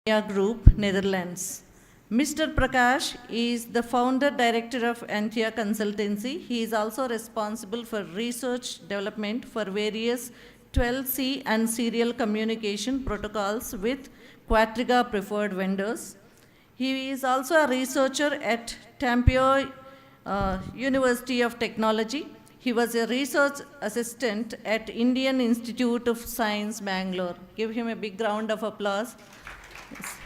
Group, Netherlands. Mr. Prakash is the founder director of Antia Consultancy. He is also responsible for research development for various 12C and serial communication protocols with Quadriga preferred vendors. He is also a researcher at Tampere University of Technology. He was a research assistant at Indian Institute of Science, Bangalore. Give him a big round of applause. Yes.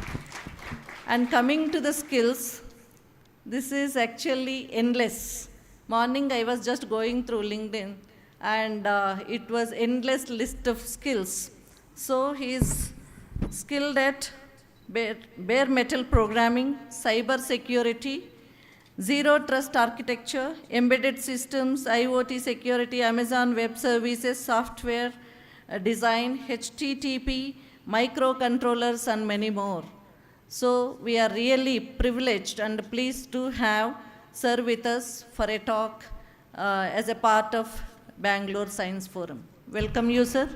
And coming to the skills, this is actually endless. Morning I was just going through LinkedIn and it was endless list of skills. So he is skilled at bare metal programming, cyber security, zero trust architecture, embedded systems, IoT security, Amazon Web Services, software design, HTTP, microcontrollers, and many more. So we are really privileged and pleased to have sir with us for a talk as a part of Bangalore Science Forum. Welcome you, sir.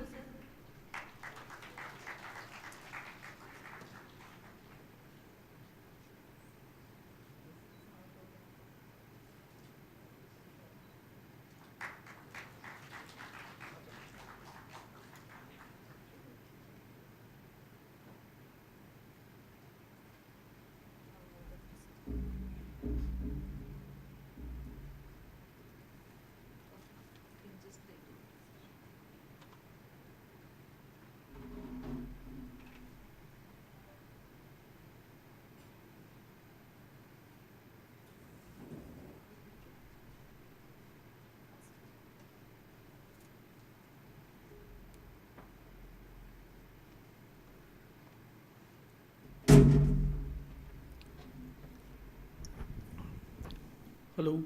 Hello.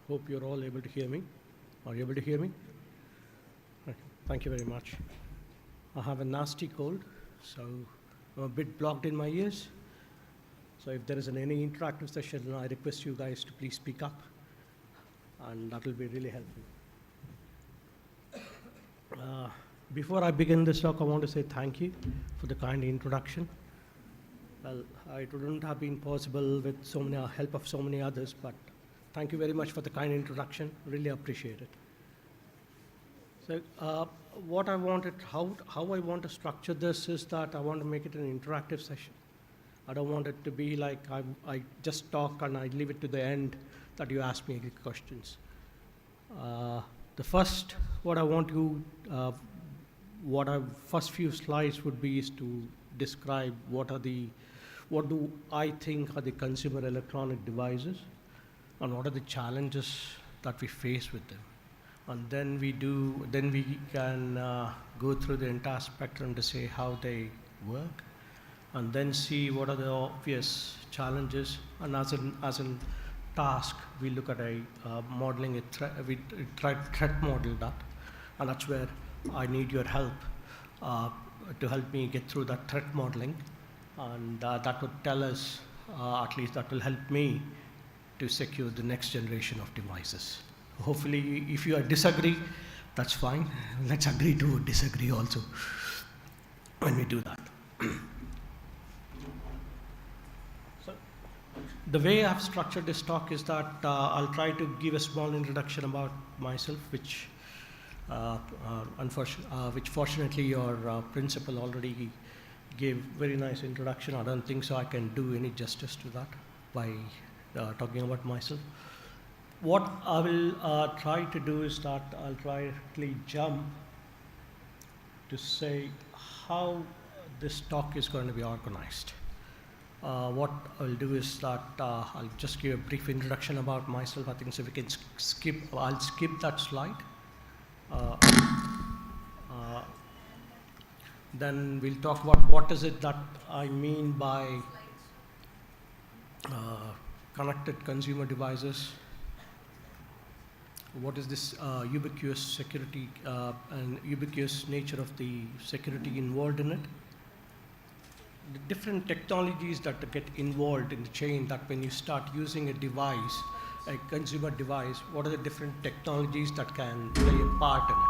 Hope you're all able to hear me. Are you able to hear me? Okay. Thank you very much. I have a nasty cold, so I'm a bit blocked in my ears. So if there is any interactive session, I request you guys to please speak up, and that will be really helpful. Before I begin this talk, I want to say thank you for the kind introduction. Well, it wouldn't have been possible with so many help of so many others, but thank you very much for the kind introduction. Really appreciate it. So, what I wanted, how I want to structure this is that I want to make it an interactive session. I don't want it to be like I just talk and I leave it to the end that you ask me questions. The first, first few slides would be is to describe what do I think are the consumer electronic devices and what are the challenges that we face with them. And then we can go through the entire spectrum to say how they work and then see what are the obvious challenges. And as a task, we look at modeling a threat, we try to threat model that. And that's where I need your help to help me get through that threat modeling. And that would tell us, at least that will help me to secure the next generation of devices. Hopefully, if you disagree, that's fine. Let's agree to disagree also when we do that. So, the way I've structured this talk is that I'll try to give a small introduction about myself, which fortunately your principal already gave very nice introduction. I don't think so I can do any justice to that by talking about myself. What I will try to do is that I'll try to jump to say how this talk is going to be organized. What I'll do is that I'll just give a brief introduction about myself. I think so we can I'll skip that slide. Then we'll talk about what is it that I mean by connected consumer devices. What is this ubiquitous security and ubiquitous nature of the security involved in it? The different technologies that get involved in the chain, that when you start using a device, a consumer device, what are the different technologies that can play a part in it?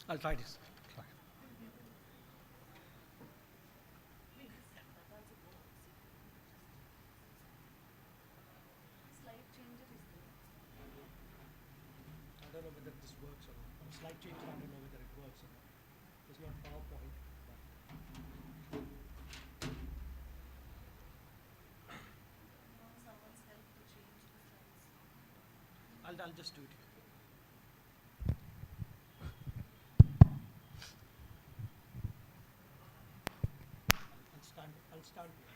I'll try this. Try. I don't know whether this works or not. On slide change, I don't know whether it works or not. It's not PowerPoint. I'll just do it. I'll stand here.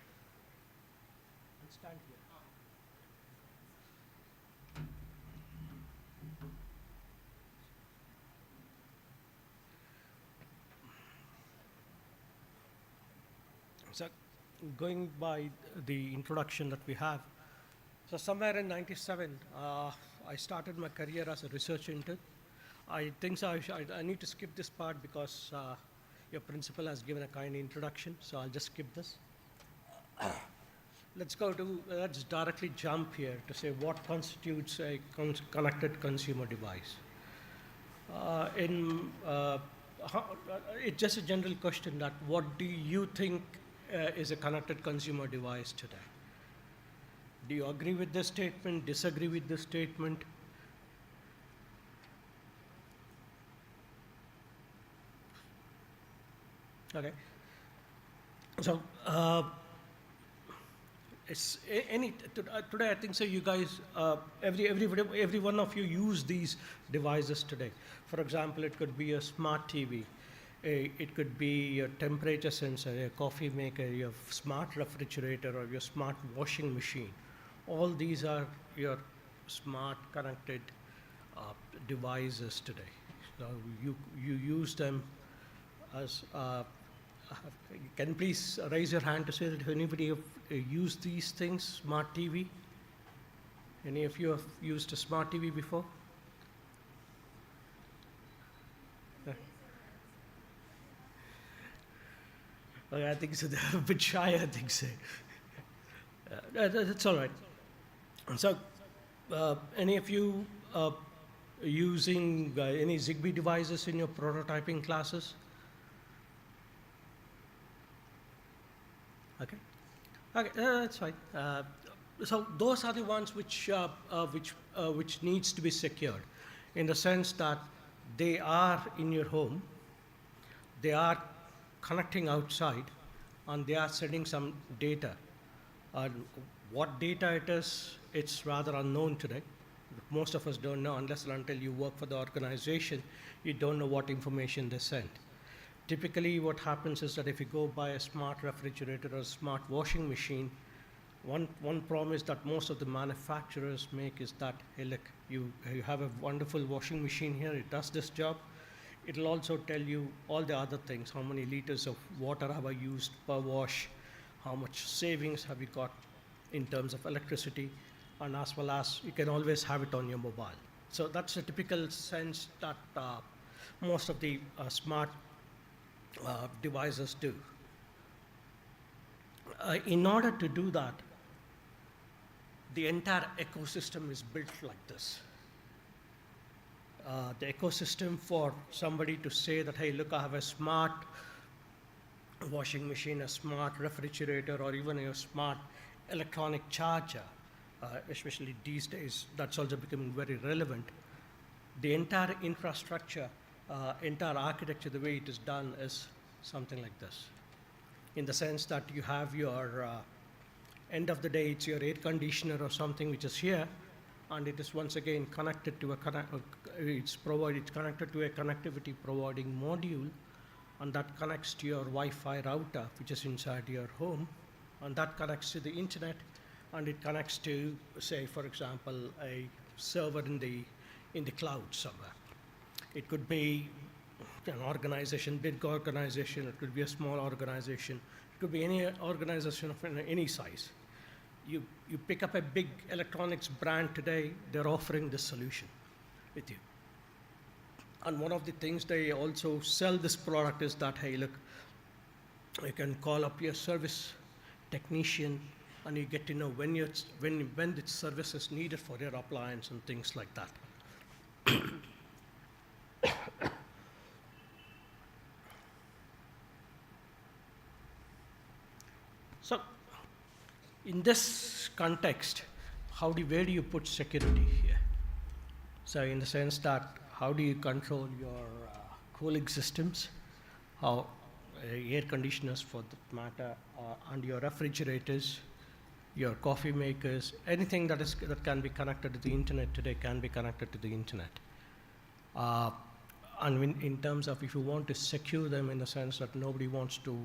I'll stand here. So, going by the introduction that we have, so somewhere in '97, I started my career as a research intern. I think so I need to skip this part because your principal has given a kind introduction, so I'll just skip this. Let's directly jump here to say what constitutes a connected consumer device. It's just a general question that what do you think is a connected consumer device today? Do you agree with this statement, disagree with this statement? Okay. So, today I think so you guys, every one of you use these devices today. For example, it could be a smart TV, it could be a temperature sensor, a coffee maker, your smart refrigerator, or your smart washing machine. All these are your smart connected devices today. So you use them as. Can you please raise your hand to say that if anybody have used these things, smart TV? Any of you have used a smart TV before? Okay, I think so. They're a bit shy, I think so. That's all right. So, any of you using any Zigbee devices in your prototyping classes? Okay, that's fine. So those are the ones which needs to be secured, in the sense that they are in your home, they are connecting outside, and they are sending some data. What data it is, it's rather unknown today. Most of us don't know unless and until you work for the organization, you don't know what information they send. Typically, what happens is that if you go buy a smart refrigerator or a smart washing machine, one promise that most of the manufacturers make is that, hey, look, you have a wonderful washing machine here, it does this job. It'll also tell you all the other things, how many liters of water have I used per wash, how much savings have you got in terms of electricity, and as well as you can always have it on your mobile. So that's a typical sense that most of the smart devices do. In order to do that, the entire ecosystem is built like this. The ecosystem for somebody to say that, hey, look, I have a smart washing machine, a smart refrigerator, or even a smart electronic charger, especially these days, that's also becoming very relevant. The entire infrastructure, entire architecture, the way it is done is something like this. In the sense that you have your, end of the day, it's your air conditioner or something which is here, and it is once again connected to it's connected to a connectivity providing module, and that connects to your Wi-Fi router, which is inside your home, and that connects to the internet, and it connects to, say, for example, a server in the cloud somewhere. It could be an organization, big organization, it could be a small organization, it could be any organization of any size. You pick up a big electronics brand today, they're offering this solution with you. And one of the things they also sell this product is that, hey, look, you can call up your service technician and you get to know when the service is needed for your appliance and things like that. So, in this context, where do you put security here? So, in the sense that how do you control your cooling systems, how air conditioners for that matter, and your refrigerators, your coffee makers, anything that can be connected to the internet today can be connected to the internet. And in terms of if you want to secure them in the sense that nobody wants to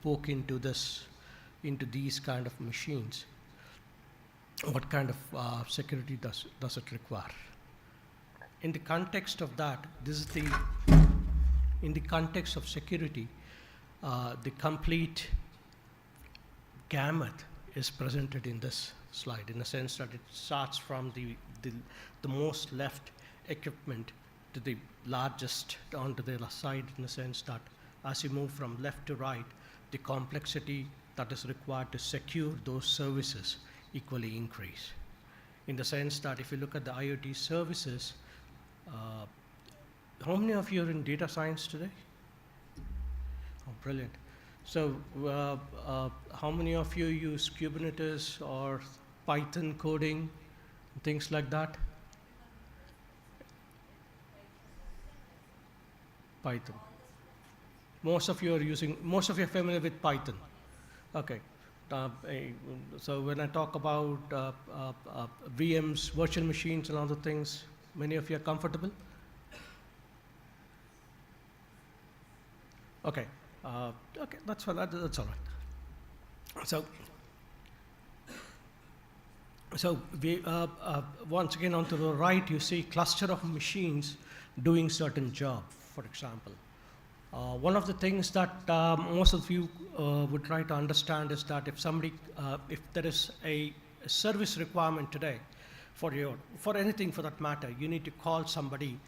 poke into these kind of machines, what kind of security does it require? In the context of that, in the context of security, the complete gamut is presented in this slide, in the sense that it starts from the most left equipment to the largest onto the side, in the sense that as you move from left to right, the complexity that is required to secure those services equally increase. In the sense that if you look at the IoT services, how many of you are in data science today? Oh, brilliant. So how many of you use Kubernetes or Python coding, things like that? Python. Most of you are familiar with Python. Okay. So when I talk about VMs, virtual machines and other things, many of you are comfortable? Okay. Okay, that's fine. That's all right. So we, once again on to the right, you see cluster of machines doing certain job, for example. One of the things that most of you would try to understand is that if there is a service requirement today for anything for that matter, you need to call somebody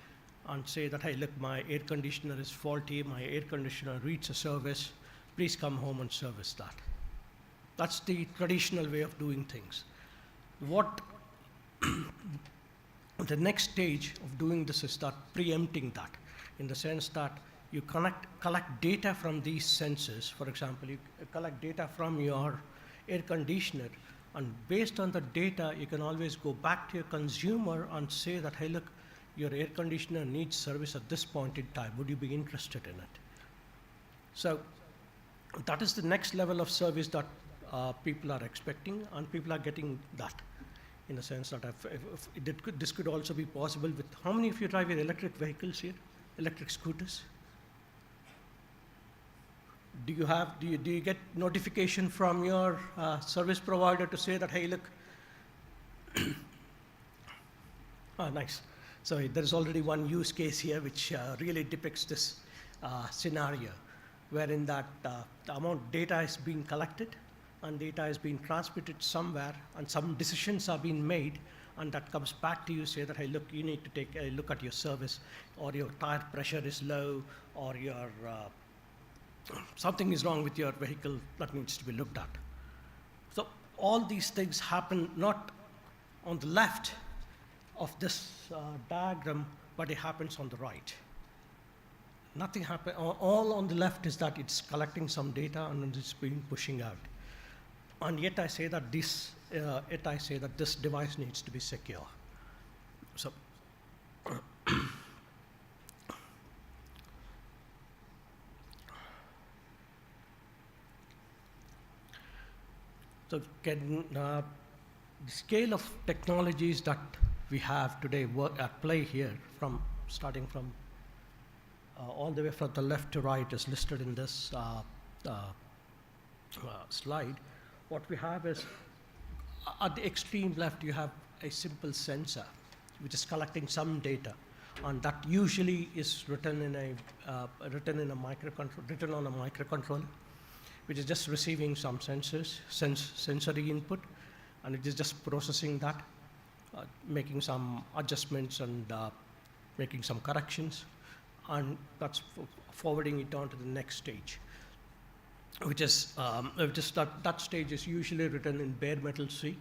and say that, hey, look, my air conditioner is faulty, my air conditioner reads a service, please come home and service that. That's the traditional way of doing things. What the next stage of doing this is start preempting that, in the sense that you collect data from these sensors. For example, you collect data from your air conditioner, and based on the data, you can always go back to your consumer and say that, hey, look, your air conditioner needs service at this point in time. Would you be interested in it? So that is the next level of service that people are expecting, and people are getting that, in the sense that this could also be possible with, how many of you drive your electric vehicles here? Electric scooters? Do you get notification from your service provider to say that, hey, look, nice. So there is already one use case here which really depicts this scenario, wherein that the amount of data is being collected and data is being transmitted somewhere, and some decisions are being made, and that comes back to you, say that, hey, look, you need to take a look at your service, or your tire pressure is low, or your something is wrong with your vehicle that needs to be looked at. So all these things happen not on the left of this diagram, but it happens on the right. Nothing happen. All on the left is that it's collecting some data and it's being pushing out. And yet I say that this device needs to be secure. So so the scale of technologies that we have today at play here, starting from all the way from the left to right, is listed in this slide. What we have is, at the extreme left, you have a simple sensor which is collecting some data, and that usually is written on a microcontroller, which is just receiving some sensory input, and it is just processing that, making some adjustments and making some corrections, and that's forwarding it on to the next stage, which is that stage is usually written in bare metal C.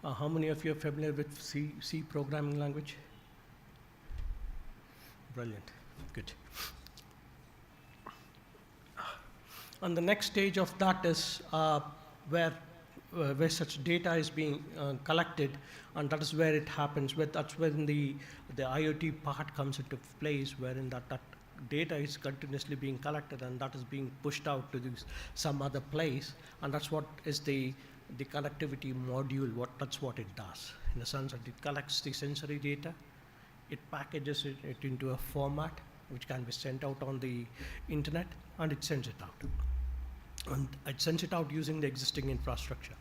How many of you are familiar with C programming language? Brilliant, good. And the next stage of that is where such data is being collected, and that is where it happens. That's when the IoT part comes into place, wherein that data is continuously being collected and that is being pushed out to some other place, and that's what is the connectivity module. That's what it does, in the sense that it collects the sensory data, it packages it into a format which can be sent out on the internet, and it sends it out. And it sends it out using the existing infrastructure.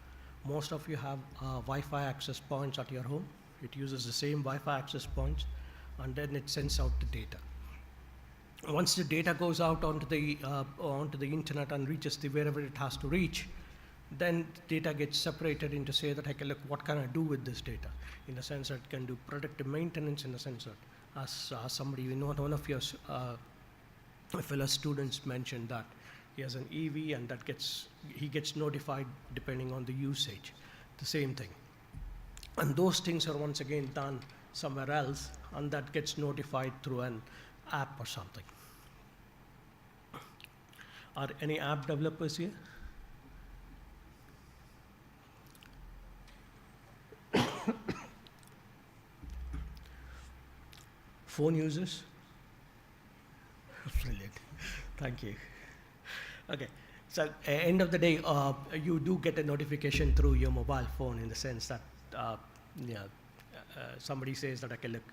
Most of you have Wi-Fi access points at your home. It uses the same Wi-Fi access points, and then it sends out the data. Once the data goes out onto the internet and reaches wherever it has to reach, then data gets separated into, say that, okay, look, what can I do with this data? In the sense that it can do predictive maintenance, in the sense that, as somebody, one of your fellow students mentioned, that he has an EV and he gets notified depending on the usage, the same thing. And those things are once again done somewhere else, and that gets notified through an app or something. Are any app developers here? Phone users? Brilliant. Thank you. Okay. So end of the day, you do get a notification through your mobile phone, in the sense that somebody says that, okay, look,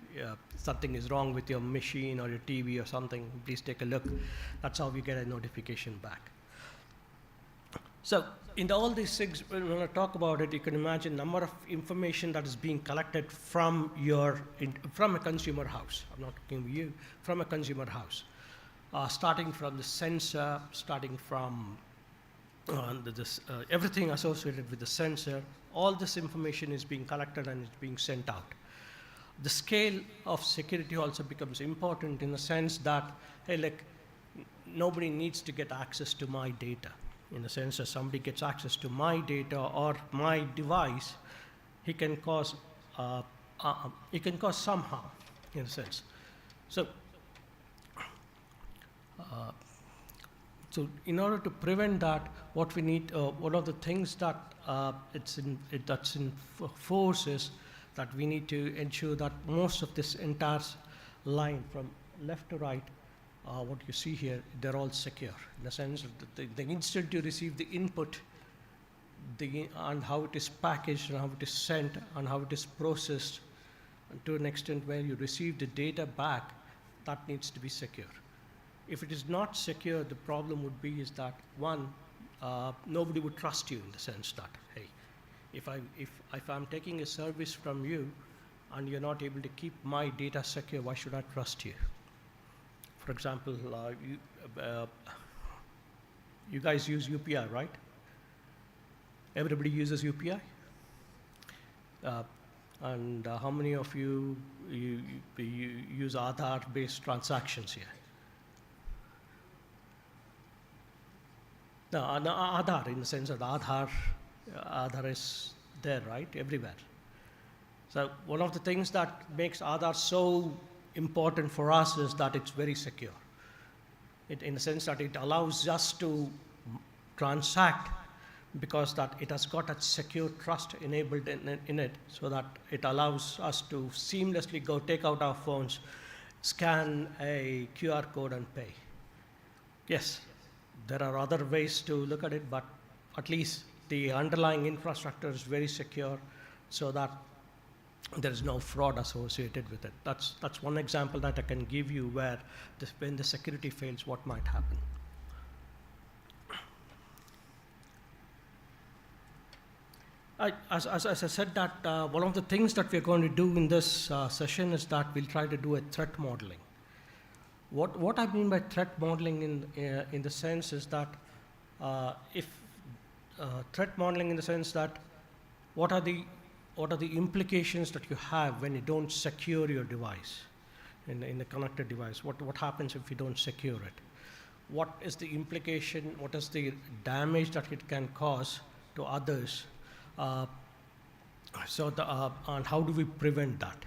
something is wrong with your machine or your TV or something, please take a look. That's how we get a notification back. So in all these things, when I talk about it, you can imagine number of information that is being collected from a consumer house. I'm not talking with you, from a consumer house. Starting from the sensor, starting from everything associated with the sensor, all this information is being collected and is being sent out. The scale of security also becomes important, in the sense that, hey, look, nobody needs to get access to my data. In the sense that somebody gets access to my data or my device, he can cause some harm, in a sense. So in order to prevent that, what we need, one of the things that that's in force is that we need to ensure that most of this entire line from left to right, what you see here, they're all secure, in the sense that the instant you receive the input, and how it is packaged and how it is sent and how it is processed, and to an extent where you receive the data back, that needs to be secure. If it is not secure, the problem would be is that, one, nobody would trust you, in the sense that, hey, if I'm taking a service from you and you're not able to keep my data secure, why should I trust you? For example, you guys use UPI, right? Everybody uses UPI? And how many of you use Aadhaar-based transactions here? No, Aadhaar, in the sense that Aadhaar is there, right, everywhere. So one of the things that makes Aadhaar so important for us is that it's very secure. In the sense that it allows us to transact, because that it has got a secure trust enabled in it, so that it allows us to seamlessly go take out our phones, scan a QR code and pay. Yes, there are other ways to look at it, but at least the underlying infrastructure is very secure, so that there is no fraud associated with it. That's one example that I can give you where when the security fails, what might happen. As I said, that one of the things that we're going to do in this session is that we'll try to do a threat modeling. What I mean by threat modeling in the sense is that threat modeling in the sense that what are the implications that you have when you don't secure your device, in the connected device? What happens if you don't secure it? What is the implication? What is the damage that it can cause to others? And how do we prevent that?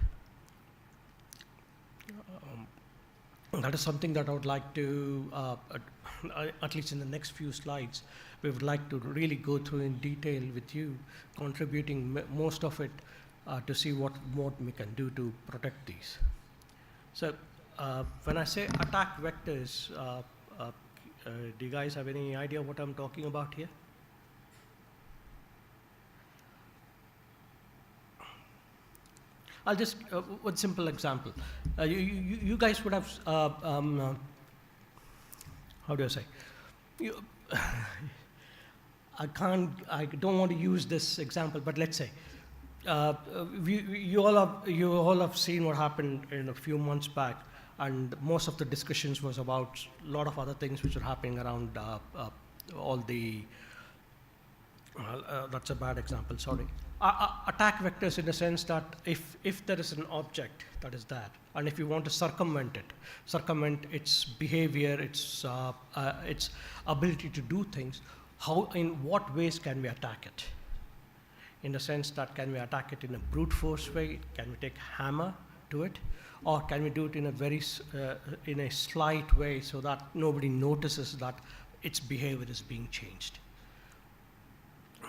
That is something that I would like to, at least in the next few slides, we would like to really go through in detail with you, contributing most of it to see what more we can do to protect these. So when I say attack vectors, do you guys have any idea what I'm talking about here? I'll just, one simple example. You guys would have, how do I say? I don't want to use this example, but let's say, you all have seen what happened in a few months back, and most of the discussions was about a lot of other things which are happening around all the, that's a bad example, sorry. Attack vectors in the sense that if there is an object that is there, and if you want to circumvent its behavior, its ability to do things, in what ways can we attack it? In the sense that can we attack it in a brute force way? Can we take hammer to it? Or can we do it in a very, in a slight way so that nobody notices that its behavior is being changed?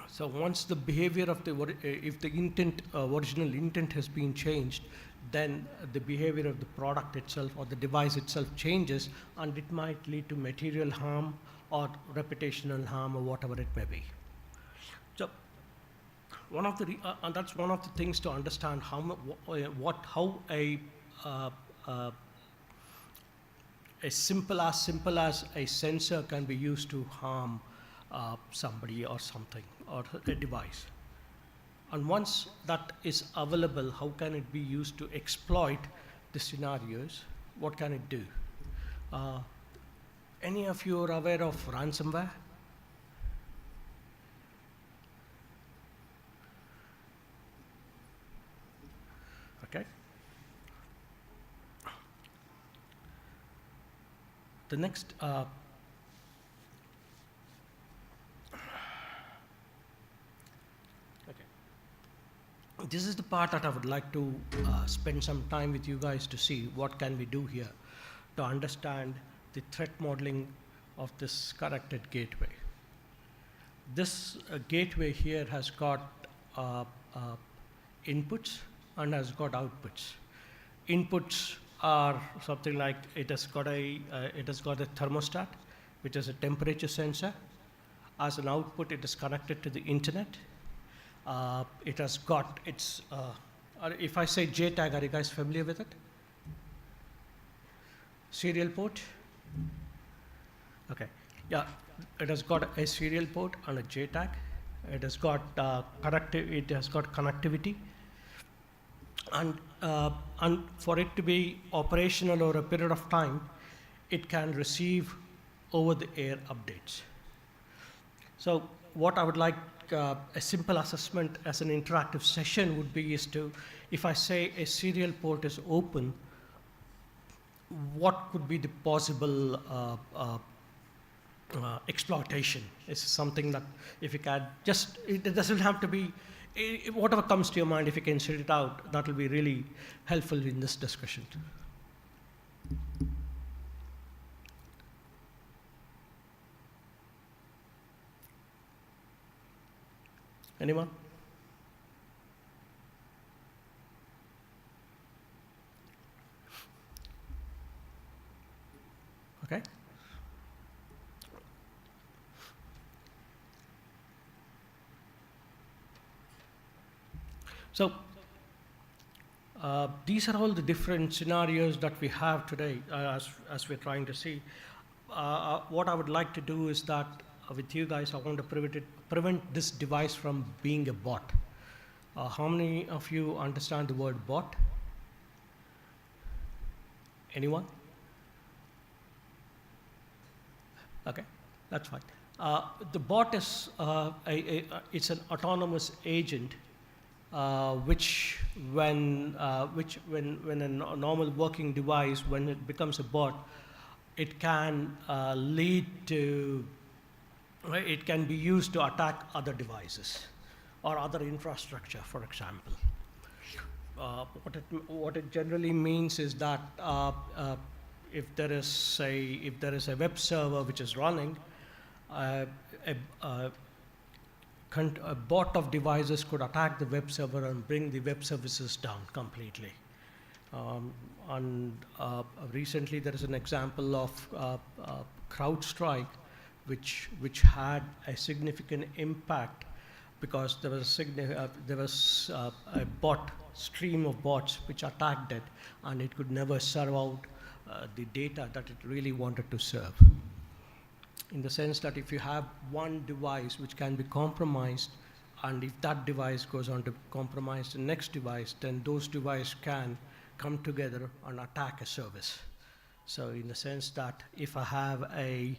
So once the behavior of the, if the intent, original intent has been changed, then the behavior of the product itself or the device itself changes, and it might lead to material harm or reputational harm or whatever it may be. So one of the, and that's one of the things to understand how as simple as a sensor can be used to harm somebody or something or a device. And once that is available, how can it be used to exploit the scenarios? What can it do? Any of you are aware of ransomware? Okay. The next, this is the part that I would like to spend some time with you guys to see what can we do here to understand the threat modeling of this connected gateway. This gateway here has got inputs and has got outputs. Inputs are something like it has got a thermostat, which is a temperature sensor. As an output, it is connected to the internet. It has got its, if I say JTAG, are you guys familiar with it? Serial port? Okay, yeah, it has got a serial port and a JTAG. It has got connectivity. And for it to be operational over a period of time, it can receive over-the-air updates. So what I would like a simple assessment as an interactive session would be is to, if I say a serial port is open, what could be the possible exploitation? Is something that if you can just, it doesn't have to be, whatever comes to your mind, if you can share it out, that will be really helpful in this discussion. Anyone? Okay. So these are all the different scenarios that we have today as we're trying to see. What I would like to do is that with you guys, I want to prevent this device from being a bot. How many of you understand the word bot? Anyone? Okay, that's fine. The bot is it's an autonomous agent, which when a normal working device, when it becomes a bot, it can lead to, it can be used to attack other devices or other infrastructure, for example. What it generally means is that if there is a web server which is running, uh, a, a, a bot of devices could attack the web server and bring the web services down completely. And recently there is an example of CrowdStrike, which had a significant impact because there was a bot stream of bots which attacked it, and it could never serve out the data that it really wanted to serve. In the sense that if you have one device which can be compromised, and if that device goes on to compromise the next device, then those devices can come together and attack a service. So in the sense that if I have a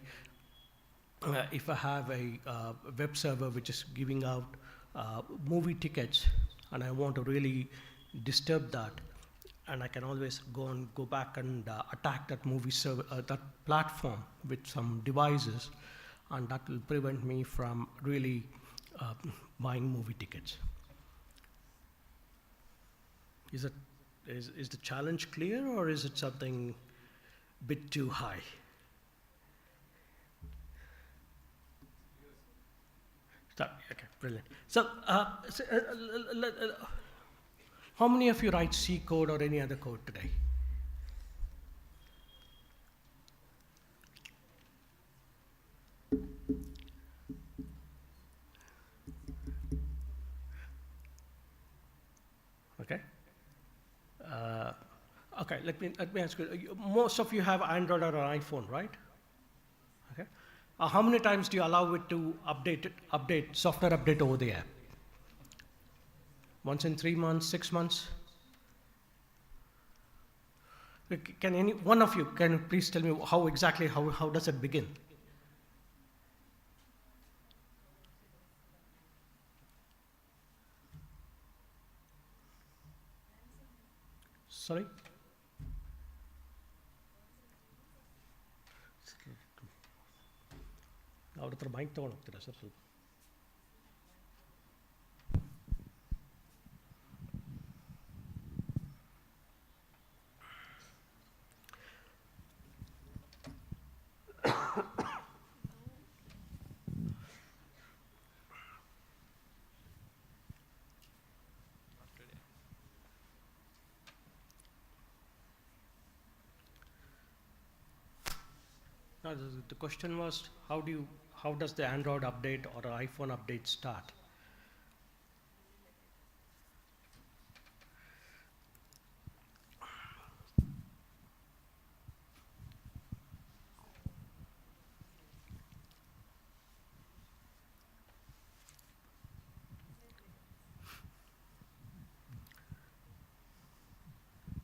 web server which is giving out movie tickets, and I want to really disturb that, and I can always go back and attack that movie server, that platform with some devices, and that will prevent me from really buying movie tickets. Is the challenge clear, or is it something a bit too high? Okay, brilliant. So, how many of you write C code or any other code today? Okay. Okay, let me ask you. Most of you have Android or an iPhone, right? Okay. How many times do you allow it to update software update over the app? Once in 3 months, 6 months? Can any one of you can please tell me how exactly how does it begin? Sorry? ಅವ್ರ ಹತ್ರ mic ತೊಗೊಂಡು ಹೋಗ್ತೀರಾ sir ಸ್ವಲ್ಪ? No, the question was, how does the Android update or an iPhone update start?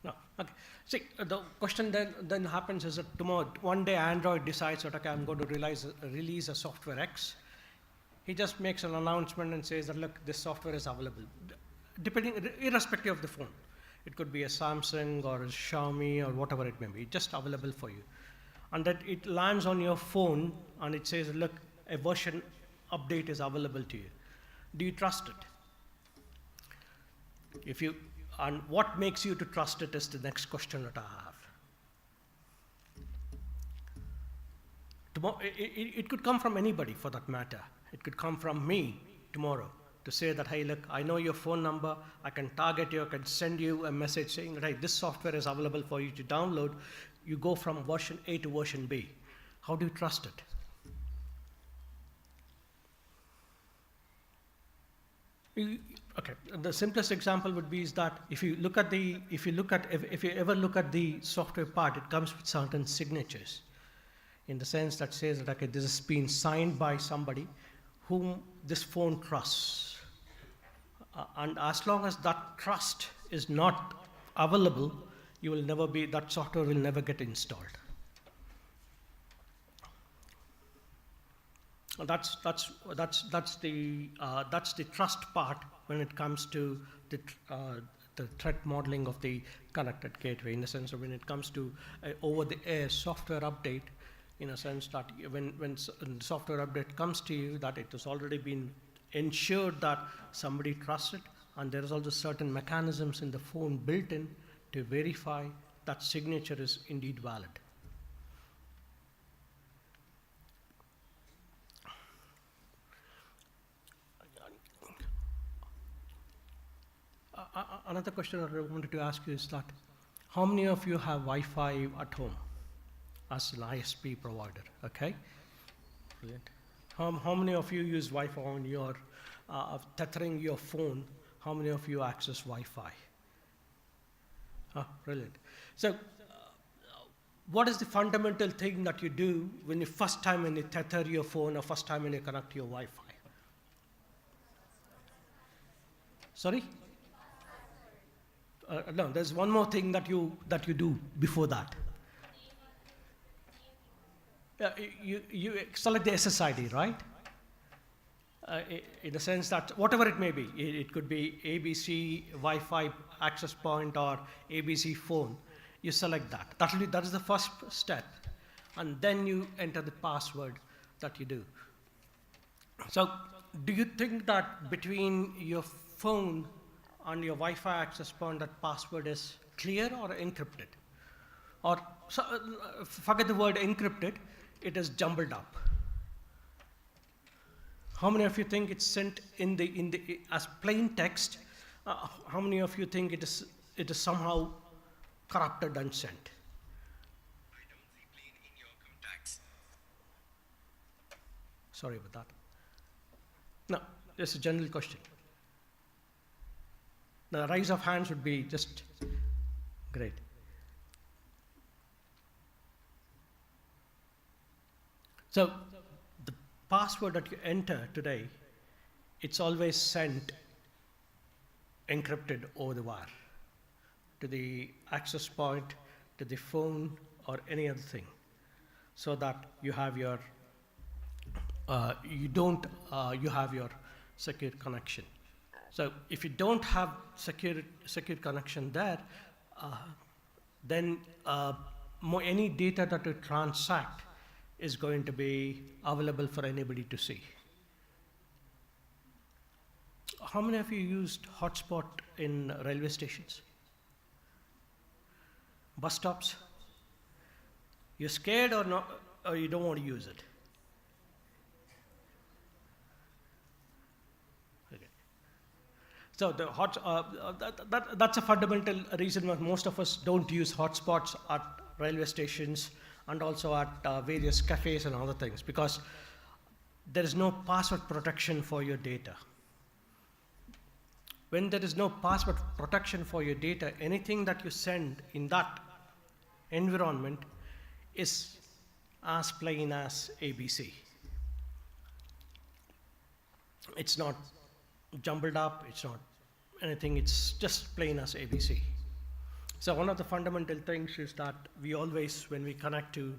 No, okay. See, the question then happens is that tomorrow, one day Android decides that, okay, I'm going to release a software X. He just makes an announcement and says that, look, this software is available, irrespective of the phone. It could be a Samsung or a Xiaomi or whatever it may be, it's just available for you. And that it lands on your phone and it says, look, a version update is available to you. Do you trust it? And what makes you to trust it is the next question that I have. Tomorrow, it could come from anybody for that matter. It could come from me tomorrow to say that, hey, look, I know your phone number, I can target you, I can send you a message saying that, hey, this software is available for you to download. You go from version A to version B. How do you trust it? Okay, the simplest example would be is that if you ever look at the software part, it comes with certain signatures, in the sense that says that, okay, this has been signed by somebody whom this phone trusts, and as long as that trust is not available, that software will never get installed. That's the trust part when it comes to the threat modeling of the connected gateway, in the sense of when it comes to over-the-air software update, in a sense that when software update comes to you, that it has already been ensured that somebody trusts it, and there is also certain mechanisms in the phone built in to verify that signature is indeed valid. Another question that I wanted to ask you is that how many of you have Wi-Fi at home as an ISP provider? Okay, brilliant. How many of you use Wi-Fi on your tethering your phone? How many of you access Wi-Fi? Brilliant. So, what is the fundamental thing that you do when you first time when you tether your phone or first time when you connect your Wi-Fi? Sorry? No, there's one more thing that you do before that. You select the SSID, right? In the sense that whatever it may be, it could be ABC Wi-Fi access point or ABC phone. You select that. That is the first step, and then you enter the password that you do. So, do you think that between your phone and your Wi-Fi access point, that password is clear or encrypted? Or forget the word encrypted, it is jumbled up. How many of you think it's sent in the as plain text? How many of you think it is somehow corrupted and sent? I don't see plain in your contacts. Sorry about that. No, just a general question. The raise of hands would be just great. So, the password that you enter today, it's always sent encrypted over the wire to the access point, to the phone, or any other thing, so that you have your you have your secure connection. So if you don't have secure connection there, then any data that you transact is going to be available for anybody to see. How many of you used hotspot in railway stations? Bus stops? You're scared or not, or you don't want to use it? Okay. So the that's a fundamental reason why most of us don't use hotspots at railway stations and also at various cafes and other things, because there is no password protection for your data. When there is no password protection for your data, anything that you send in that environment is as plain as ABC. It's not jumbled up, it's not anything, it's just plain as ABC. So one of the fundamental things is that we always, when we connect to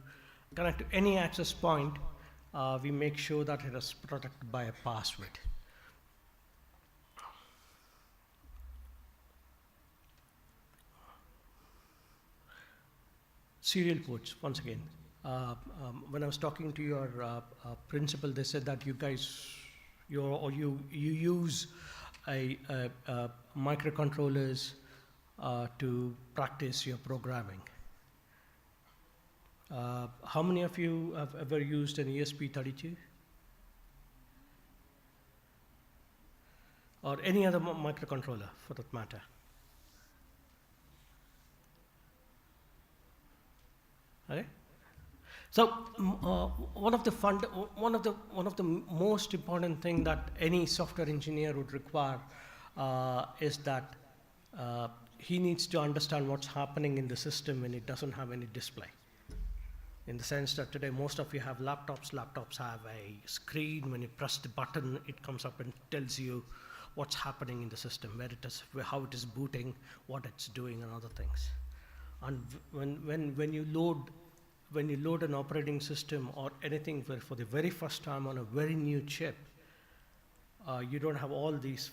any access point, we make sure that it is protected by a password. Serial ports, once again. When I was talking to your principal, they said that you guys, you use microcontrollers to practice your programming. How many of you have ever used an ESP32? Or any other microcontroller, for that matter? Okay. So one of the most important thing that any software engineer would require is that he needs to understand what's happening in the system when it doesn't have any display. In the sense that today most of you have laptops. Laptops have a screen. When you press the button, it comes up and tells you what's happening in the system, where it is, how it is booting, what it's doing, and other things. And when you load an operating system or anything for the very first time on a very new chip, you don't have all these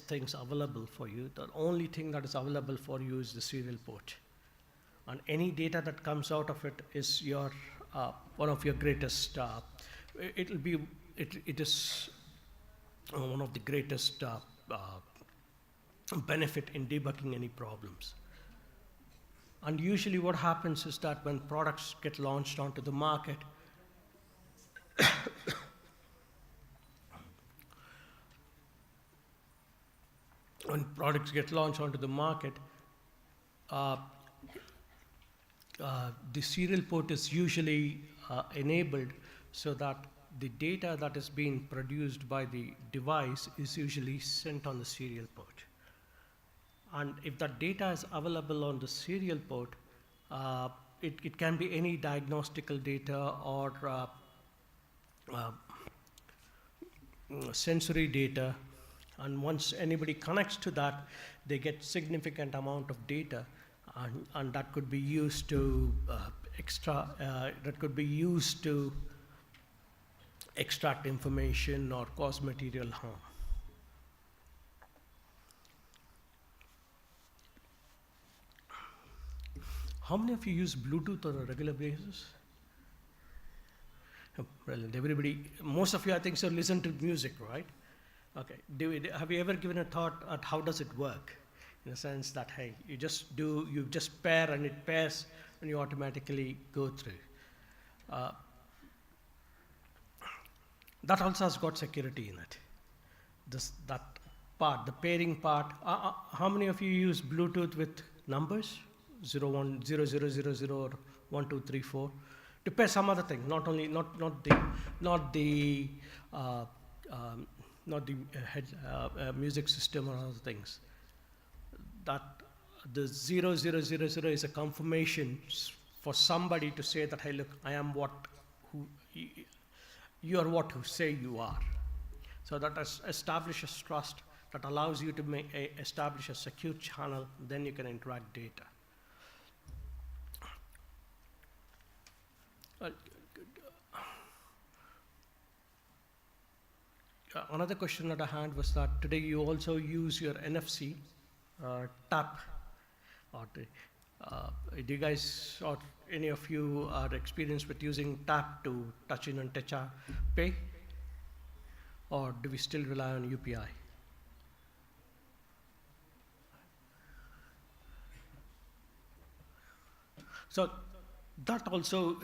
things available for you. The only thing that is available for you is the serial port, and any data that comes out of it is your one of your greatest. It is one of the greatest benefit in debugging any problems. And usually what happens is that when products get launched onto the market, when products get launched onto the market, the serial port is usually enabled so that the data that is being produced by the device is usually sent on the serial port. And if that data is available on the serial port, it can be any diagnostical data or sensory data, and once anybody connects to that, they get significant amount of data, and that could be used to extract information or cause material harm. How many of you use Bluetooth on a regular basis? Oh, brilliant. Everybody, most of you, I think so, listen to music, right? Okay. Have you ever given a thought at how does it work? In the sense that, hey, you just pair and it pairs and you automatically go through. That also has got security in it. That part, the pairing part. How many of you use Bluetooth with numbers? 0, 1, 0, 0, 0, 0, or 1, 2, 3, 4, to pair some other thing, not the music system or other things. That the 0, 0, 0, 0 is a confirmation for somebody to say that, hey, look, I am you are what you say you are. So that establishes trust, that allows you to establish a secure channel, then you can interact data. Another question that I had was that today you also use your NFC tap. Do you guys or any of you are experienced with using tap to touch in and touch pay? Or do we still rely on UPI? So that also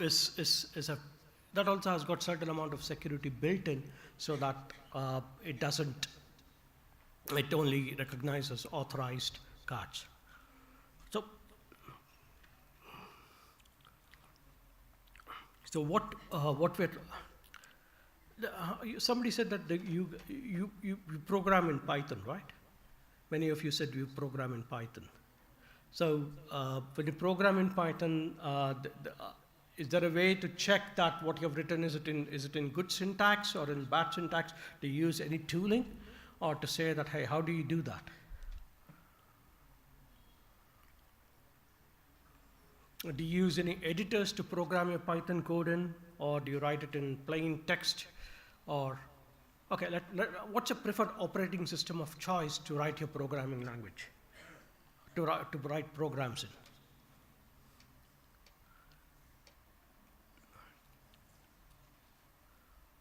that also has got certain amount of security built in, so that it only recognizes authorized cards. So what we're somebody said that you program in Python, right? Many of you said you program in Python. So when you program in Python, is there a way to check that what you have written, is it in good syntax or in bad syntax? Do you use any tooling, or to say that, hey, how do you do that? Do you use any editors to program your Python code in, or do you write it in plain text? Or, okay, what's your preferred operating system of choice to write your programming language, to write programs in?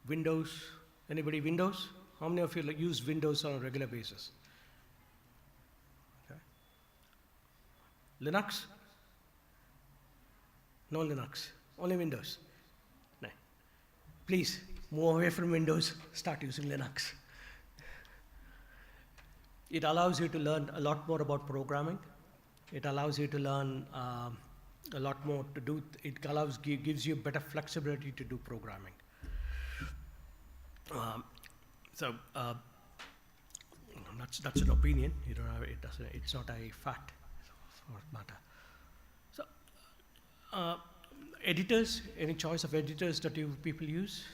Windows, anybody Windows? How many of you use Windows on a regular basis? Okay. Linux? No Linux, only Windows. No. Please move away from Windows, start using Linux. It allows you to learn a lot more about programming. It allows you to learn a lot more to do. It gives you better flexibility to do programming. That's an opinion. You don't have, it's not a fact for matter. So, editors, any choice of editors that people use?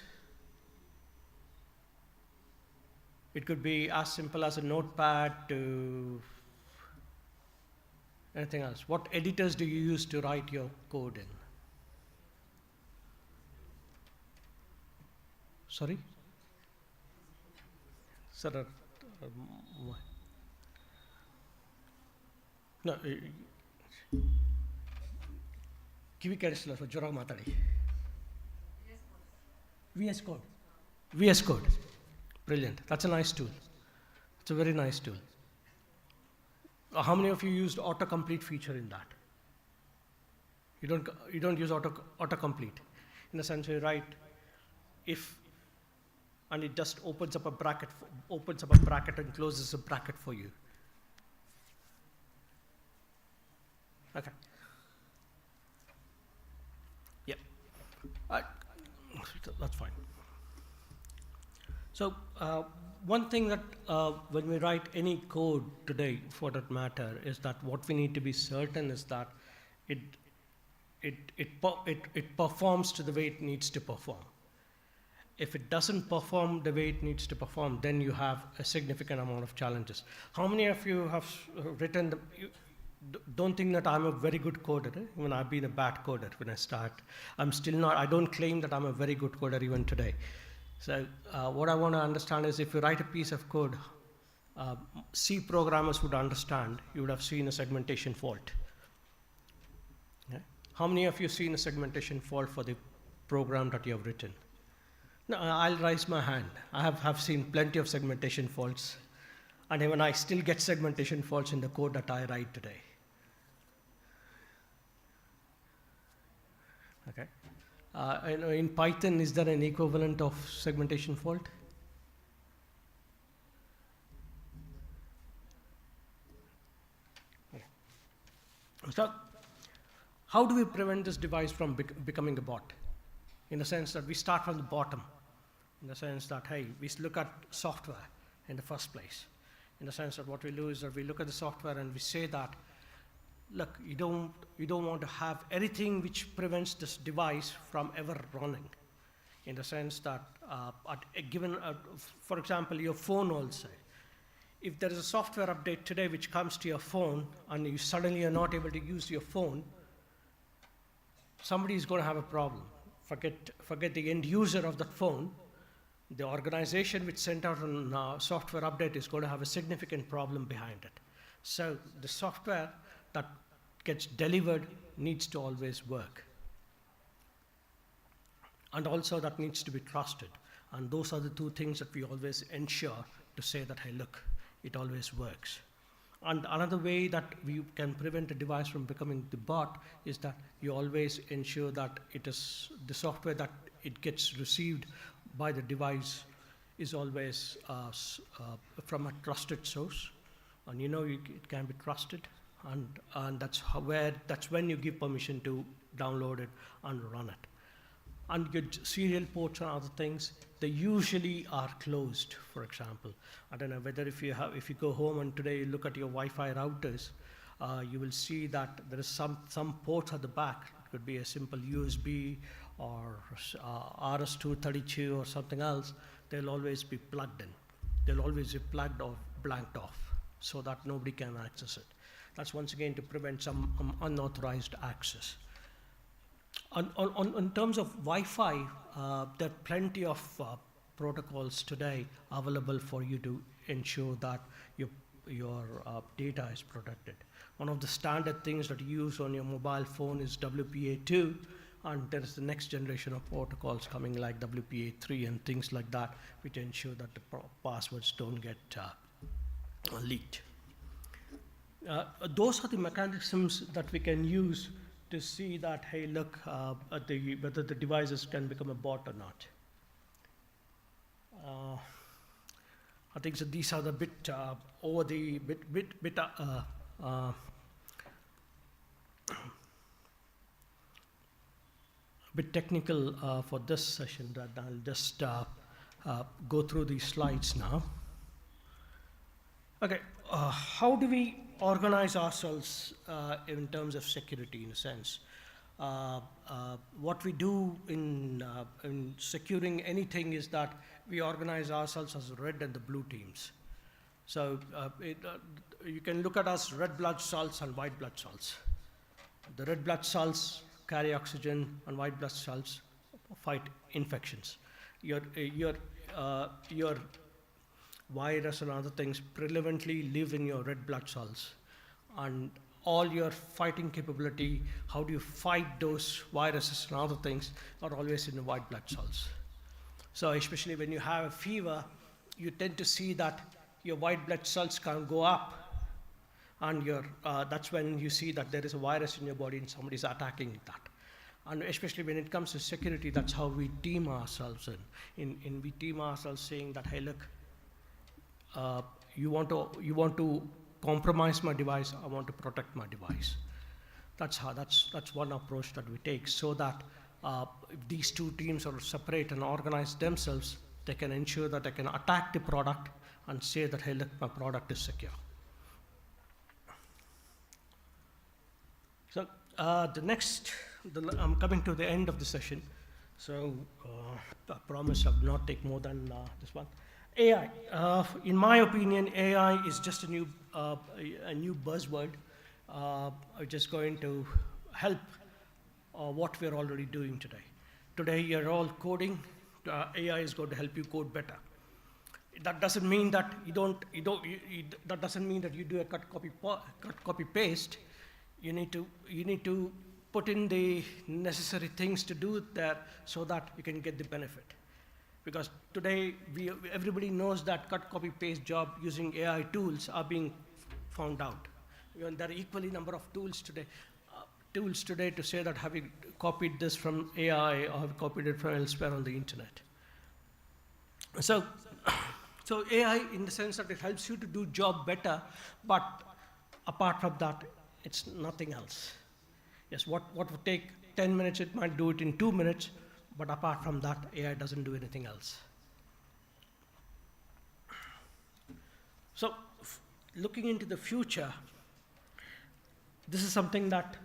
It could be as simple as a notepad to anything else. What editors do you use to write your code in? Sorry? Sir, no. Kivi Kerisla for Jora Matari. VS Code. VS Code. Brilliant. That's a nice tool. It's a very nice tool. How many of you used autocomplete feature in that? You don't use autocomplete. In the sense you write if, and it just opens up a bracket and closes a bracket for you. Okay. Yep. Uh, that's fine. So one thing that when we write any code today, for that matter, is that what we need to be certain is that it performs to the way it needs to perform. If it doesn't perform the way it needs to perform, then you have a significant amount of challenges. How many of you have written don't think that I'm a very good coder? Even I've been a bad coder when I start. I'm still not. I don't claim that I'm a very good coder even today. So what I want to understand is, if you write a piece of code, C programmers would understand. You would have seen a segmentation fault. Okay? How many of you seen a segmentation fault for the program that you have written? No, I'll raise my hand. I have seen plenty of segmentation faults, and even I still get segmentation faults in the code that I write today. Okay. In Python, is there an equivalent of segmentation fault? Okay. So, how do we prevent this device from becoming a bot? In the sense that we start from the bottom. In the sense that, hey, we look at software in the first place. In the sense that what we do is that we look at the software and we say that, look, you don't want to have anything which prevents this device from ever running. In the sense that, for example, your phone also. If there is a software update today which comes to your phone and you suddenly are not able to use your phone, somebody is going to have a problem. Forget the end user of that phone. The organization which sent out a software update is going to have a significant problem behind it. So the software that gets delivered needs to always work. And also that needs to be trusted. And those are the two things that we always ensure to say that, hey, look, it always works. And another way that we can prevent a device from becoming the bot is that you always ensure that it is the software that it gets received by the device is always from a trusted source, and it can be trusted, and that's when you give permission to download it and run it. And your serial ports and other things, they usually are closed. For example, I don't know whether if you go home and today you look at your Wi-Fi routers, you will see that there is some ports at the back. It could be a simple USB or RS-232 or something else. They'll always be plugged in. They'll always be plugged or blanked off so that nobody can access it. That's once again to prevent some unauthorized access. In terms of Wi-Fi, there are plenty of protocols today available for you to ensure that your data is protected. One of the standard things that you use on your mobile phone is WPA2, and there is the next generation of protocols coming like WPA3 and things like that, which ensure that the passwords don't get leaked. Those are the mechanisms that we can use to see that, hey, look, whether the devices can become a bot or not. I think so these are the bit technical for this session. That I'll just go through these slides now. Okay, how do we organize ourselves in terms of security, in a sense? What we do in securing anything is that we organize ourselves as red and the blue teams. So you can look at us red blood cells and white blood cells. The red blood cells carry oxygen, and white blood cells fight infections. Your virus and other things prevalently live in your red blood cells, and all your fighting capability, how do you fight those viruses and other things, are always in the white blood cells. So especially when you have a fever, you tend to see that your white blood cells can go up, and that's when you see that there is a virus in your body and somebody's attacking that. And especially when it comes to security, that's how we team ourselves in. We team ourselves saying that, hey, look, you want to compromise my device, I want to protect my device. That's one approach that we take, so that if these two teams are separate and organize themselves, they can ensure that they can attack the product and say that, hey, look, my product is secure. So I'm coming to the end of the session. So I promise I will not take more than this one. AI. In my opinion, AI is just a new buzzword, which is going to help what we're already doing today. Today, you're all coding. AI is going to help you code better. That doesn't mean that that doesn't mean that you do a cut copy paste. You need to put in the necessary things to do it there so that you can get the benefit. Because today, everybody knows that cut, copy, paste job using AI tools are being found out. There are equally number of tools today to say that have you copied this from AI or have copied it from elsewhere on the internet. So AI, in the sense that it helps you to do job better, but apart from that, it's nothing else. Yes, what would take 10 minutes, it might do it in 2 minutes, but apart from that, AI doesn't do anything else. So, looking into the future, this is something that,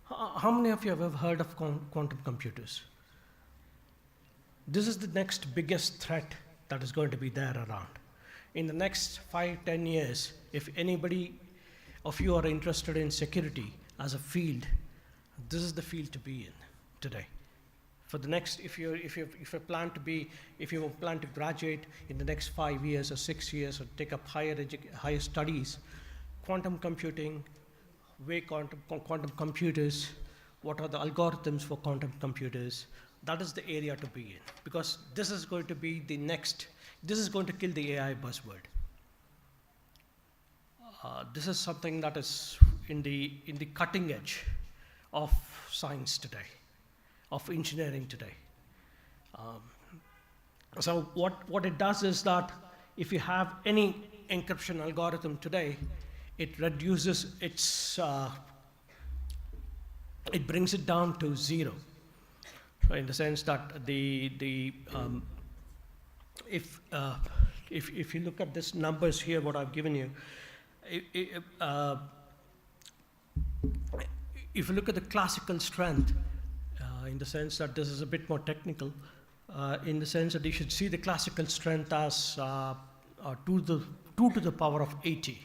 how many of you have ever heard of quantum computers? This is the next biggest threat that is going to be there around. In the next 5-10 years, if anybody of you are interested in security as a field, this is the field to be in today. For the next, if you plan to graduate in the next 5 years or 6 years or take up higher studies, quantum computing, quantum computers, what are the algorithms for quantum computers, that is the area to be in, because this is going to be the next, this is going to kill the AI buzzword. This is something that is in the cutting edge of science today, of engineering today. So what it does is that if you have any encryption algorithm today, it reduces its, it brings it down to 0. In the sense that if you look at this numbers here, what I've given you, if you look at the classical strength, in the sense that this is a bit more technical, in the sense that you should see the classical strength as 2 to the power of 80.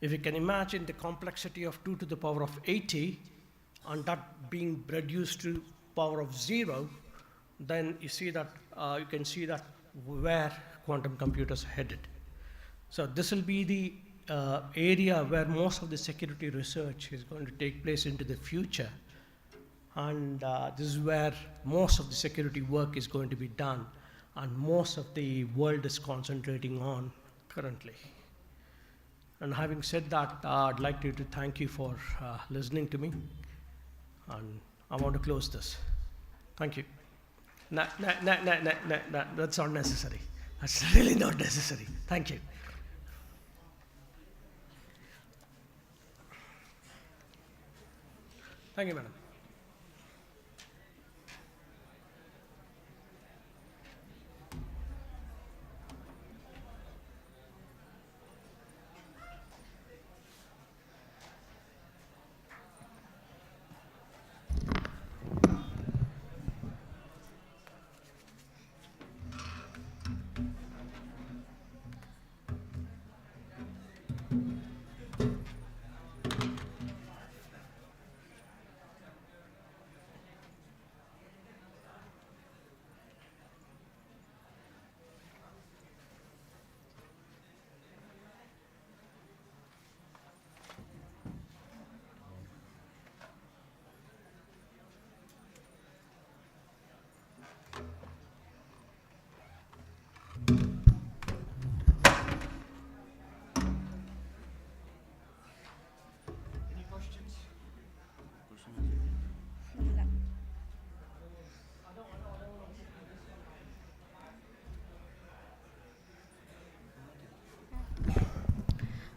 If you can imagine the complexity of 2 to the power of 80, and that being reduced to power of 0, then you see that you can see that where quantum computers are headed. So this will be the area where most of the security research is going to take place into the future, and this is where most of the security work is going to be done, and most of the world is concentrating on currently. And having said that, I'd like to thank you for listening to me, and I want to close this. Thank you. No, that's not necessary. That's really not necessary. Thank you. Thank you, madam.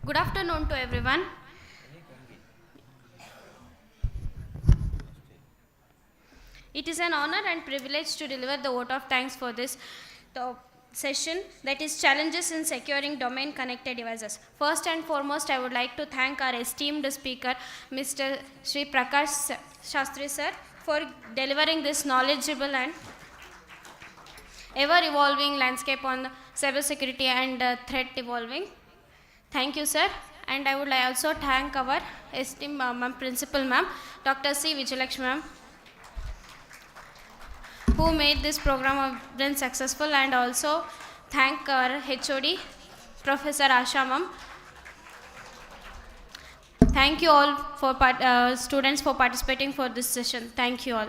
Good afternoon to everyone. It is an honor and privilege to deliver the vote of thanks for this session, that is challenges in securing domain connected devices. First and foremost, I would like to thank our esteemed speaker, Mr. Shri Prakash Shastry sir, for delivering this knowledgeable and ever evolving landscape on cybersecurity and threat evolving. Thank you, sir. And I would also thank our esteemed principal ma'am, Dr. C. Vijayalakshmi ma'am, who made this program then successful, and also thank our HOD, Professor Asha ma'am. Thank you all for students for participating for this session. Thank you all.